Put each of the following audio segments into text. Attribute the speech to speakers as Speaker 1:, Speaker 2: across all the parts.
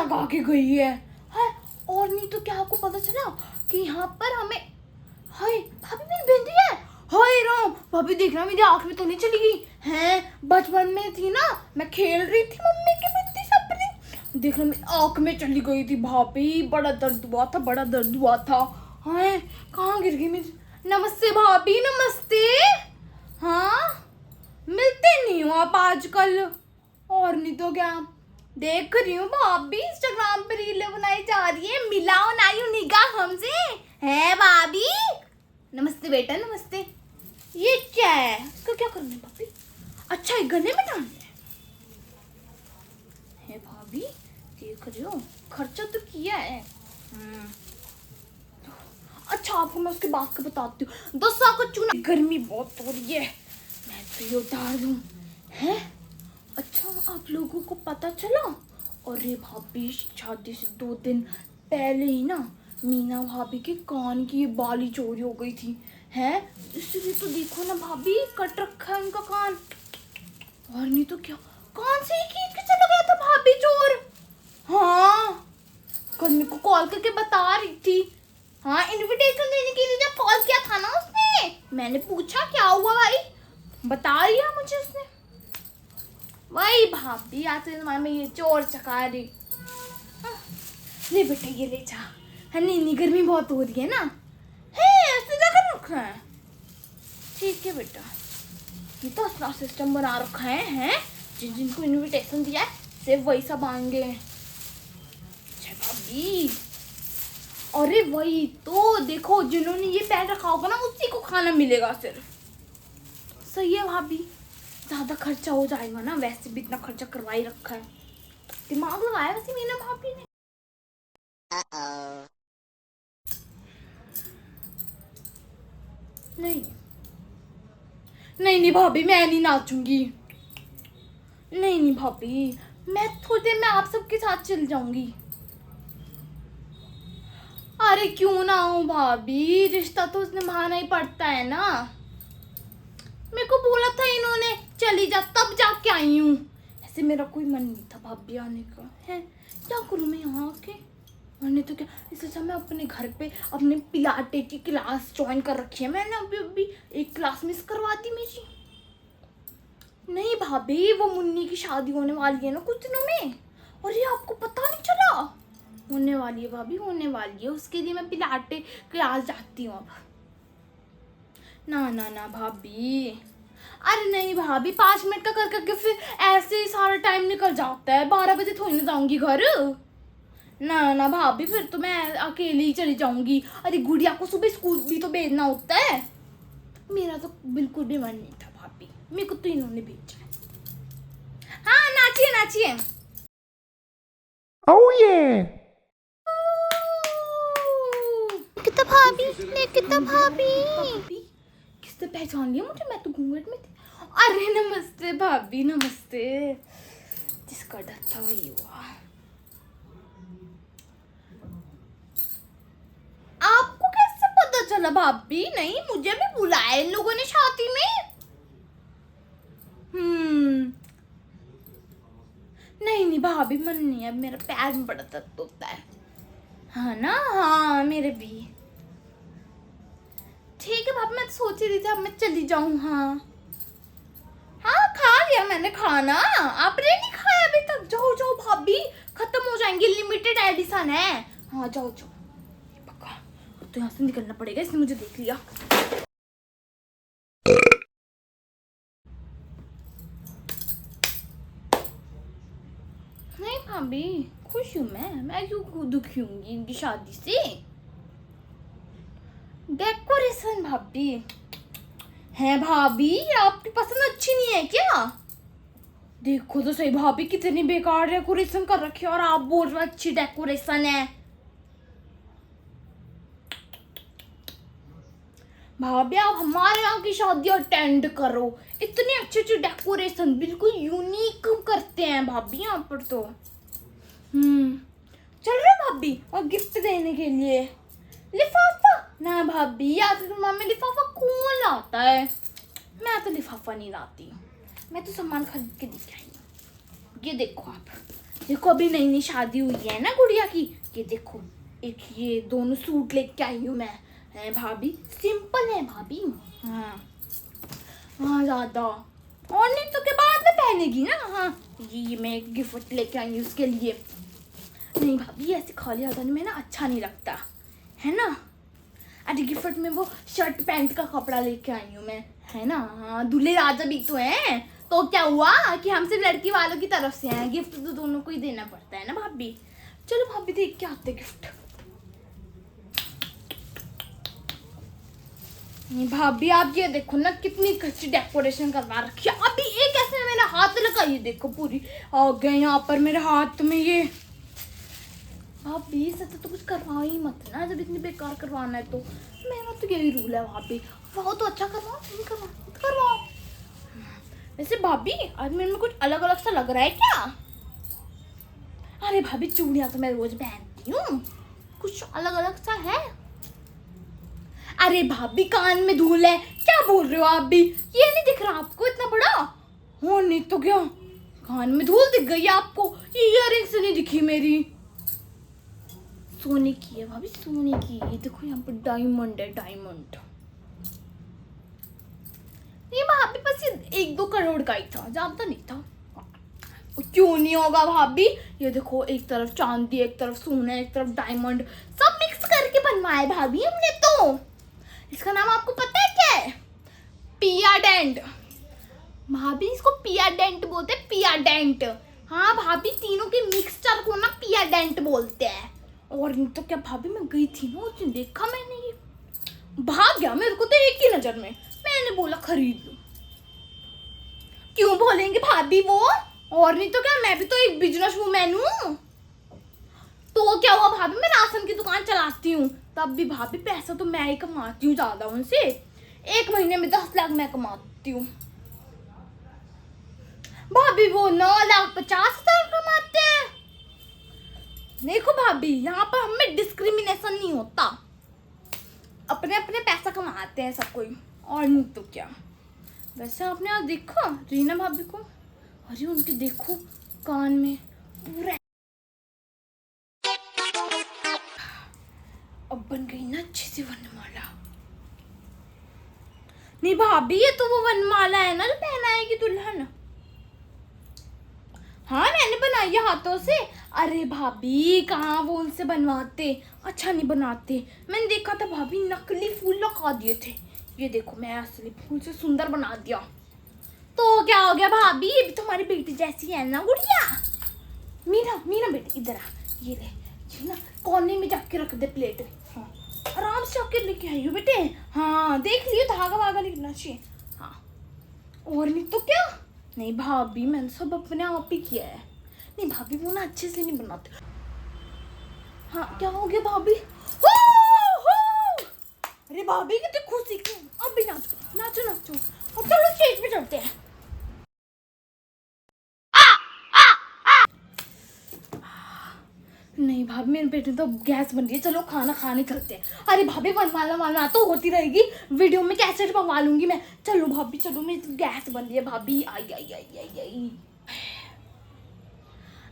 Speaker 1: लगा के गई है। और नहीं तो क्या आपको पता चला कि यहाँ पर हमें, हाय भाभी मेरी बिंदी है, हाय राम भाभी देखना मेरी आँख में तो नहीं चली गई है। बचपन में थी ना, मैं खेल रही थी मम्मी की बिंदी से अपनी, देखना मेरी आँख में चली गई थी भाभी, बड़ा दर्द हुआ था, बड़ा दर्द हुआ था। हाय कहाँ गिर गई मेरी। नमस्ते भाभी नमस्ते। हाँ मिलते नहीं हो आप आजकल। और नहीं तो क्या, देख रही हूँ भाभी इंस्टाग्राम पे रील बनाई जा रही है, मिलाओ ना यू निगाह हमसे है भाभी। नमस्ते बेटा नमस्ते। ये क्या है, इसको क्या करना है भाभी? अच्छा ये गले में डालना है भाभी, देख रही हो खर्चा तो किया है। अच्छा आपको मैं उसके बाद का बताती हूँ। 10 का चूना, गर्मी बहुत हो रही है, मैं तो ये उतार दूँ है। अच्छा आप लोगों को पता चला? अरे भाभी शादी से 2 दिन पहले ही ना मीना भाभी के कान की ये बाली चोरी हो गई थी है। इसलिए तो देखो ना भाभी कट रखा है उनका कान। और नहीं तो क्या, कान से ही खींच के चला गया था भाभी चोर। हाँ कल मेरे को कॉल करके बता रही थी। हाँ इनविटेशन देने के लिए जब कॉल किया था ना उसने, मैंने पूछा क्या हुआ भाई, बता रही है मुझे उसने। वही भाभी आज के जमाने में ये चोर चकारी। ले बेटा ये ले जा, है नहीं गर्मी बहुत हो रही है ना, है ऐसे जगह रखा है। ठीक है बेटा, ये तो अपना सिस्टम बना रखा है जिन जिनको इनविटेशन दिया है सिर्फ वही सब आएंगे। अच्छा भाभी, अरे वही तो देखो जिन्होंने ये पहन रखा होगा ना उसी को खाना मिलेगा सिर्फ। सही है भाभी, ज्यादा खर्चा हो जाएगा ना, वैसे भी इतना खर्चा करवा ही रखा है, दिमाग लगाया वैसे मीना भाभी ने। नहीं नहीं भाभी मैं नहीं नाचूंगी। नहीं भाभी, मैं थोड़ी देर में आप सबके साथ चल जाऊंगी। अरे क्यों ना हूँ भाभी, रिश्ता तो निभाना ही पड़ता है ना। मेरे को बोला था इन्होंने चली जा, तब जाके आई हूँ, ऐसे मेरा कोई मन नहीं था भाभी आने का है। क्या करूँ मैं यहाँ आके, और नहीं तो क्या, इसलिए मैं अपने घर पे अपने पिलाटे की क्लास ज्वाइन कर रखी है मैंने। अभी एक क्लास मिस करवा दी मेरी। नहीं भाभी वो मुन्नी की शादी होने वाली है ना कुछ दिनों में, और ये आपको पता नहीं चला? होने वाली है भाभी, होने वाली है, उसके लिए मैं पिलाटे क्लास जाती हूँ अब। ना ना ना भाभी, अरे नहीं भाभी 5 मिनट का कर करके फिर ऐसे ही सारा टाइम निकल जाता है, 12 बजे थोड़ी ना जाऊंगी घर। ना ना भाभी फिर तो मैं अकेले ही चली जाऊंगी। अरे गुड़िया को सुबह स्कूल भी तो भेजना होता है। मेरा तो बिल्कुल भी मन नहीं था भाभी, मेरे को तो इन्होंने भेजा है। हाँ नाचिए नाचिए।
Speaker 2: Oh yeah!
Speaker 1: कितना भाभी, कितना भाभी, किसने पहचान लिया मुझे, मैं तो घूंघट में थी। अरे नमस्ते भाभी नमस्ते, जिसका डर था वही हुआ। आपको कैसे पता चला भाभी? नहीं मुझे भी बुलाया इन लोगों ने शादी में। नहीं नहीं भाभी मन नहीं है, मेरा पैर में बड़ा दर्द होता है। हाँ ना, हाँ मेरे भी। ठीक है भाभी, मैं तो सोच रही थी अब मैं चली जाऊं। हाँ हाँ खा लिया मैंने खाना, आपने नहीं खाया अभी तक? जाओ जाओ भाभी, खत्म हो जाएंगे, लिमिटेड एडिशन है। हाँ जाओ जाओ, पक्का तो यहाँ से निकलना पड़ेगा, इसने मुझे देख लिया। नहीं भाभी खुश हूँ मैं क्यों दुखी होंगी इनकी शादी से। डेकोरेशन भाभी है भाभी, आपकी पसंद अच्छी नहीं है क्या? देखो तो सही भाभी कितनी बेकार डेकोरेशन कर रखी है, और आप बोल रहे हो अच्छी डेकोरेशन है। भाभी आप हमारे यहाँ की शादी अटेंड करो, इतनी अच्छी अच्छी डेकोरेशन बिल्कुल यूनिक करते हैं भाभी यहाँ पर तो। चल रहे भाभी, और गिफ्ट देने के लिए लिफाफा ना भाभी, आज के जमाने में लिफाफा कौन लाता है? मैं तो लिफाफा नहीं लाती हूँ, मैं तो सामान खरीद के लेके आई हूँ। ये देखो आप, देखो अभी नई नई शादी हुई है ना गुड़िया की, ये देखो एक ये दोनों सूट लेके आई हूँ मैं। है भाभी, सिंपल है भाभी। हाँ हाँ ज्यादा, और नहीं तो के बाद में पहनेगी ना। हाँ ये मैं एक गिफ्ट लेके आई हूँ उसके लिए। नहीं भाभी ऐसे खाली हाथों में ना अच्छा नहीं लगता है ना। अरे गिफ्ट में वो शर्ट पैंट का कपड़ा लेके आई हूँ मैं, है ना। हाँ दूल्हे राजा भी तो हैं, तो क्या हुआ कि हम सिर्फ लड़की वालों की तरफ से हैं, गिफ्ट तो दोनों को ही देना पड़ता है ना भाभी। चलो भाभी देख के आते गिफ्ट। नहीं भाभी आप ये देखो ना कितनी अच्छी डेकोरेशन करवा रखी है। अभी एक ऐसे मेरा हाथ लगा, ये देखो पूरी आ गए यहाँ पर मेरे हाथ में ये। भाभी सच तो कुछ करवाओ ही मत ना, जब इतनी बेकार करवाना है तो। मेरा तो यही रूल है भाभी, वो तो अच्छा करवाओ, नहीं करवाओ। वैसे भाभी आज मेरे में कुछ अलग अलग सा लग रहा है क्या? अरे भाभी चूड़ियां तो मैं रोज पहनती हूँ, कुछ अलग अलग सा है। अरे भाभी कान में धूल है, क्या बोल रहे हो आप भी? ये नहीं दिख रहा आपको इतना बड़ा? हो नहीं तो क्या, कान में धूल दिख गई आपको? ये इयररिंग्स नहीं दिखी मेरी। सोने की है भाभी, सोने की। ये देखो यहाँ पर डायमंड है, डायमंड। ये भाभी बस ये 1-2 करोड़ का ही था, ज्यादा नहीं था। क्यों नहीं होगा भाभी? ये देखो एक तरफ चांदी, एक तरफ सोना, एक तरफ डायमंड, सब मिक्स करके बनवाया है भाभी हमने तो। इसका नाम आपको पता है क्या है? पियाडेंट। भाभी इसको पियाडेंट बोलते हैं, पियाडेंट। हाँ भाभी तीनों के मिक्सचर को ना पियाडेंट बोलते हैं। और नहीं तो क्या भाभी, मैं गई थी ना उस दिन, देखा मैंने, ये भाग गया मेरे को तो एक ही नजर में। मैंने बोला खरीद लो। क्यों बोलेंगे भाभी वो? और नहीं तो क्या, मैं भी तो एक बिजनेस वूमेन हूँ। तो क्या हुआ भाभी, मैं राशन की दुकान चलाती हूँ, तब भी भाभी पैसा तो मैं ही कमाती हूँ ज्यादा उनसे। 1 महीने में 10 लाख मैं कमाती हूँ भाभी, वो 9,50,000 कमाते हैं। देखो भाभी यहाँ पर हमें डिस्क्रिमिनेशन नहीं होता, अपने अपने पैसा कमाते हैं सब कोई, और नहीं तो क्या। वैसे आपने आज देखा रीना भाभी को? अरे उनके देखो कान में पूरा, अब बन गई ना अच्छी सी वनमाला। नहीं भाभी ये तो वो वनमाला है ना जो पहनाएगी दुल्हन। हाँ मैंने बनाई है हाथों से। अरे भाभी कहाँ वो उनसे बनवाते, अच्छा नहीं बनाते। मैंने देखा था भाभी नकली फूल लगा दिए थे, ये देखो मैं असली फूल से सुंदर बना दिया। तो क्या हो गया भाभी, ये भी तुम्हारी बेटी जैसी है ना गुड़िया। मीना मीना बेटी इधर आ, ये ले, ये ना कोने में जाके रख दे प्लेट में। हाँ आराम से आके लेके आई हो बेटे। हाँ देख लियो धागा वागा निकलना चाहिए। हाँ और नहीं तो क्या। नहीं भाभी मैंने सब अपने आप ही किया है। नहीं भाभी वो ना अच्छे से नहीं बनाते। हाँ क्या हो गया भाभी? अरे भाभी कितनी खुशी की, अब भी नाचो नाचो नाचो। अब चलो स्टेज पे चलते हैं। नहीं भाभी मेरे पेट में तो गैस बन रही है, चलो खाना खाने चलते हैं। अरे भाभी वनमाला वाला तो होती रहेगी, वीडियो में कैसेट मंगवा लूंगी मैं। चलो भाभी चलो, मेरी तो गैस बन रही है भाभी। आई आई आई आई आई।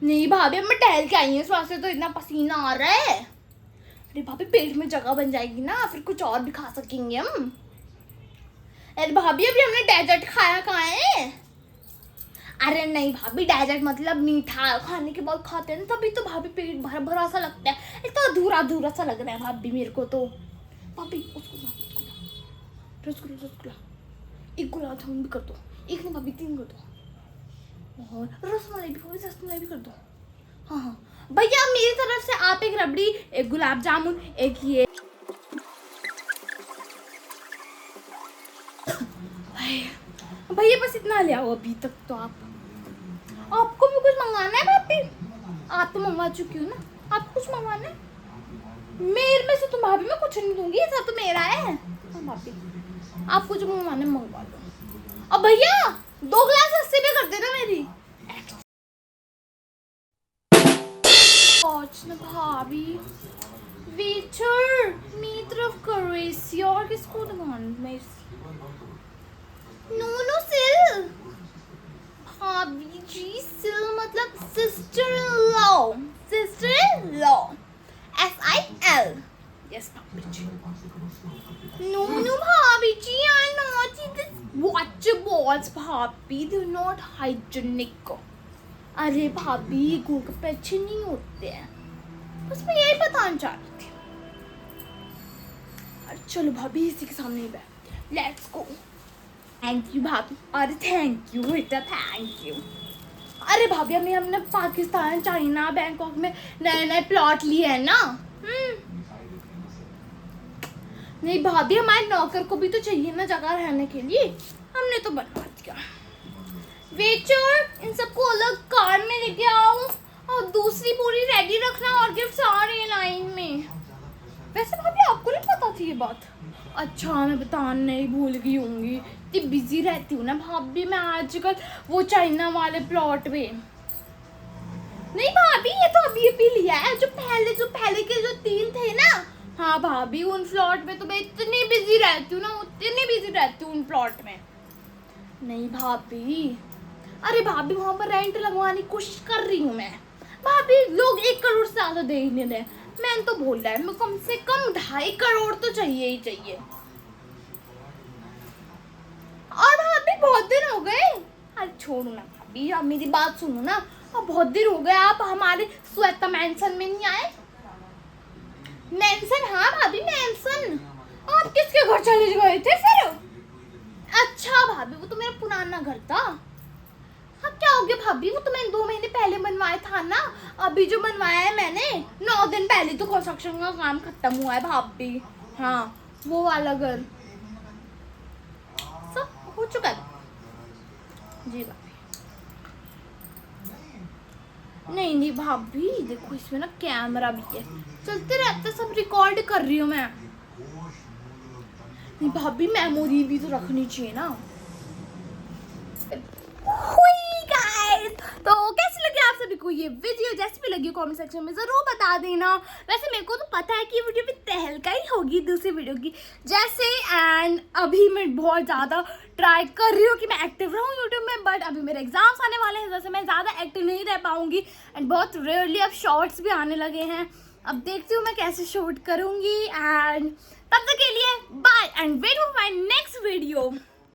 Speaker 1: नहीं भाभी अब मैं टहल के आई हूँ, इस वास्ते तो इतना पसीना आ रहा है। अरे भाभी पेट में जगह बन जाएगी ना, फिर कुछ और भी खा सकेंगे हम। अरे भाभी अभी हमने डेजर्ट खाया कहाँ है? अरे नहीं भाभी डेजर्ट मतलब मीठा खाने के बाद खाते हैं ना, तभी तो भाभी पेट भरा भरा सा लगता है। एक तो अधूरा अधूरा सा लग रहा है भाभी मेरे को तो। भाभी उसको रसगुल्ला रसगुल्ला, एक गुलाब जामुन भी कर दो। एक नहीं भाभी 3 कर दो, और रसमलाई भी कर दो। हाँ हाँ भैया मेरी तरफ से आप एक रबड़ी, एक गुलाब जामुन, एक ये। भैया बस इतना ले आओ अभी तक तो। आपको भी कुछ मंगाना है भाभी? आप तो मंगवा चुकी हो ना, आप कुछ मंगवाना है? मेरे में से तो भाभी मैं कुछ नहीं दूंगी, सब तो मेरा है। हाँ भाभी आप कुछ मंगवाना मंगवा लो। और भैया 2 ग्लास लस्सी भी कर देना मेरी। ना भाभी वेटर मेरी तरफ करो इसी, और किसको दुकान में नो सिल भाभी जी, सिल मतलब सिस्टर balls भाभी, they're not hygienic. अरे भाभी गोलगप्पे अच्छे नहीं होते हैं, बस मैं यही बताना चाह रही थी। अरे चलो भाभी इसी के सामने ही बैठते हैं, लेट्स गो। थैंक यू भाभी। अरे थैंक यू बेटा, थैंक यू। अरे भाभी हमने पाकिस्तान, चाइना, बैंकॉक में नए नए प्लॉट लिए हैं ना। नहीं भाभी, हमारे नौकर को भी तो चाहिए ना जगह रहने के लिए, हमने तो बनवा दिया। वेटर, इन सबको अलग कार में लेके आओ और दूसरी पूरी रेडी रखना और गिफ्ट सारे लाइन में। वैसे भाभी आपको नहीं पता थी ये बात? अच्छा मैं बताना नहीं भूल गई होंगी, इतनी बिजी रहती हूँ ना भाभी मैं आजकल वो चाइना वाले प्लॉट में। नहीं भाभी ये तो अभी लिया है, जो पहले के जो 3 थे ना। हाँ भाभी उन प्लॉट में तो मैं इतनी बिजी रहती हूँ ना, उतनी बिजी रहती हूँ उन प्लॉट में। नहीं भाभी, अरे भाभी वहाँ पर रेंट लगवाने की कोशिश कर रही हूँ मैं। भाभी लोग 1 करोड़ से ज़्यादा दे ही नहीं रहे, मैंने तो बोल रहा है मैं कम से कम 2.5 करोड़ तो चाहिए ही चाहिए। और भाभी बहुत दिन हो गए। अरे छोड़ो ना भाभी, आप मेरी बात सुनो ना, अब बहुत दिन हो गए आप हमारे श्वेता मैंसन में नहीं आए। मैंसन? हाँ भाभी मैंसन। आप किसके घर चले गए थे फिर? अच्छा भाभी वो तो मेरा पुराना घर था। हाँ क्या हो गया भाभी, वो तो मैंने 2 महीने पहले बनवाया था ना। अभी जो बनवाया है मैंने 9 दिन पहले तो कंस्ट्रक्शन का काम खत्म हुआ है भाभी। हाँ वो वाला घर सब हो चुका है जी भाभी। नहीं भाभी देखो इसमें ना कैमरा भी है, चलते रहते सब रिकॉर्ड कर रही हूँ मैं। नहीं भाभी मेमोरी भी तो रखनी चाहिए ना। तो कैसी लगी आप सभी को ये वीडियो? जैसी भी लगी कमेंट सेक्शन में जरूर बता देना। वैसे मेरे को तो पता है कि ये वीडियो भी तहलका ही होगी दूसरी वीडियो की जैसे। एंड अभी मैं बहुत ज़्यादा ट्राई कर रही हूँ कि मैं एक्टिव रहूँ यूट्यूब में, बट अभी मेरे एग्जाम्स आने वाले हैं जैसे मैं ज़्यादा एक्टिव नहीं रह पाऊँगी। एंड बहुत रेयरली अब शॉर्ट्स भी आने लगे हैं, अब देखती हूँ मैं कैसे शूट करूँगी। एंड तब तक के लिए bye and wait for my next video.